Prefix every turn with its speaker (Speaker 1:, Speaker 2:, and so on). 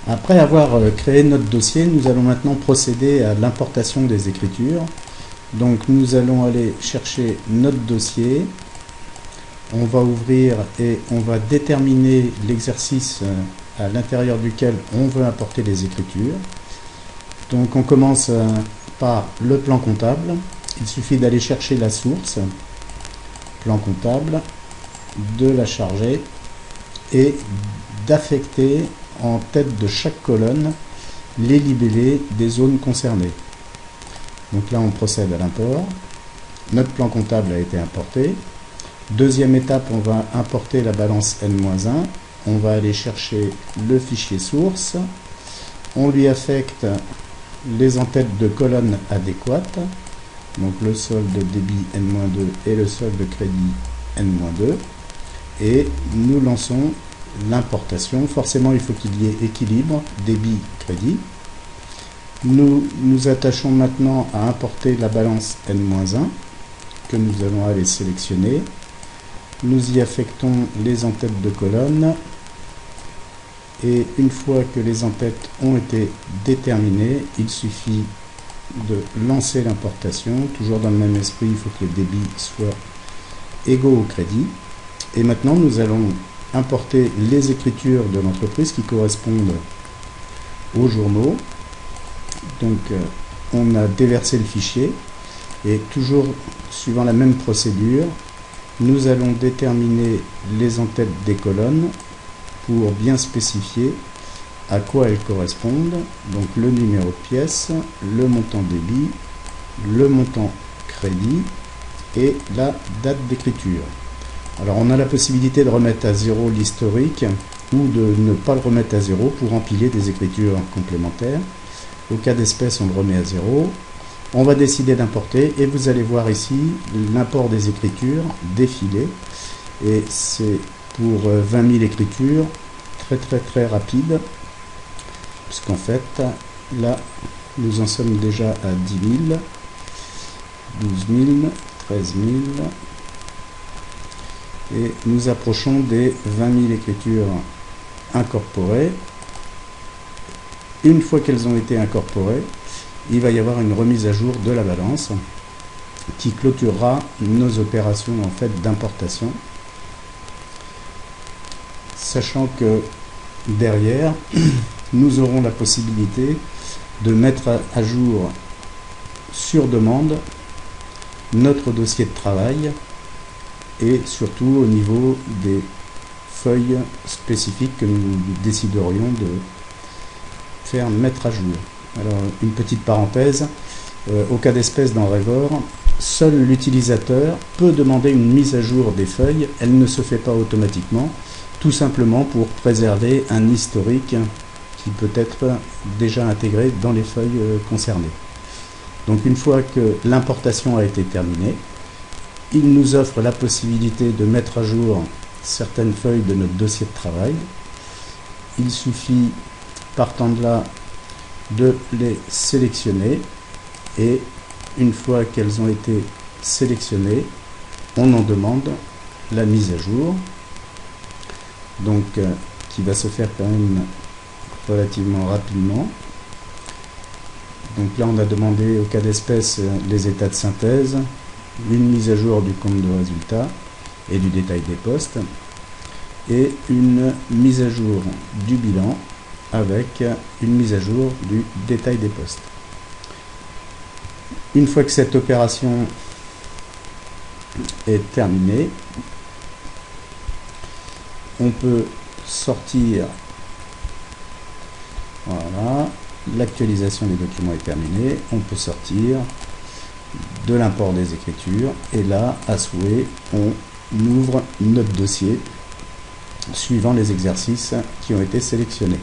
Speaker 1: Après avoir créé notre dossier, nous allons maintenant procéder à l'importation des écritures. Donc nous allons aller chercher notre dossier, on va ouvrir et on va déterminer l'exercice à l'intérieur duquel on veut importer les écritures. Donc on commence par le plan comptable. Il suffit d'aller chercher la source, plan comptable, de la charger et d'affecter en tête de chaque colonne les libellés des zones concernées. Donc là on procède à l'import. Notre plan comptable a été importé. Deuxième étape, on va importer la balance N-1. On va aller chercher le fichier source. On lui affecte les entêtes de colonnes adéquates. Donc le solde débit N-2 et le solde crédit N-2. Et nous lançons l'importation. Forcément, il faut qu'il y ait équilibre débit-crédit. Nous nous attachons maintenant à importer la balance N-1 que nous allons aller sélectionner. Nous y affectons les entêtes de colonne et une fois que les entêtes ont été déterminées, il suffit de lancer l'importation. Toujours dans le même esprit, il faut que les débits soient égaux au crédit. Et maintenant, nous allons importer les écritures de l'entreprise qui correspondent aux journaux. Donc on a déversé le fichier et toujours suivant la même procédure, nous allons déterminer les entêtes des colonnes pour bien spécifier à quoi elles correspondent. Donc le numéro de pièce, le montant débit, le montant crédit et la date d'écriture. Alors on a la possibilité de remettre à zéro l'historique ou de ne pas le remettre à zéro pour empiler des écritures complémentaires. Au cas d'espèce, on le remet à zéro. On va décider d'importer et vous allez voir ici l'import des écritures défiler. Et c'est pour 20 000 écritures très rapide. Puisqu'en fait, là, nous en sommes déjà à 10 000, 12 000, 13 000. Et nous approchons des 20 000 écritures incorporées. Une fois qu'elles ont été incorporées, il va y avoir une remise à jour de la balance qui clôturera nos opérations en fait d'importation. Sachant que derrière, nous aurons la possibilité de mettre à jour sur demande notre dossier de travail et surtout au niveau des feuilles spécifiques que nous déciderions de faire mettre à jour. Alors une petite parenthèse, au cas d'espèce dans Revor, seul l'utilisateur peut demander une mise à jour des feuilles. Elle ne se fait pas automatiquement, tout simplement pour préserver un historique qui peut être déjà intégré dans les feuilles concernées. Donc une fois que l'importation a été terminée, il nous offre la possibilité de mettre à jour certaines feuilles de notre dossier de travail. Il suffit, partant de là, de les sélectionner et une fois qu'elles ont été sélectionnées, on en demande la mise à jour, donc qui va se faire quand même relativement rapidement. Donc là on a demandé au cas d'espèce les états de synthèse, une mise à jour du compte de résultat et du détail des postes et une mise à jour du bilan avec une mise à jour du détail des postes. Une fois que cette opération est terminée, on peut sortir, voilà, l'actualisation des documents est terminée, on peut sortir de l'import des écritures et là, à souhait, on ouvre notre dossier suivant les exercices qui ont été sélectionnés.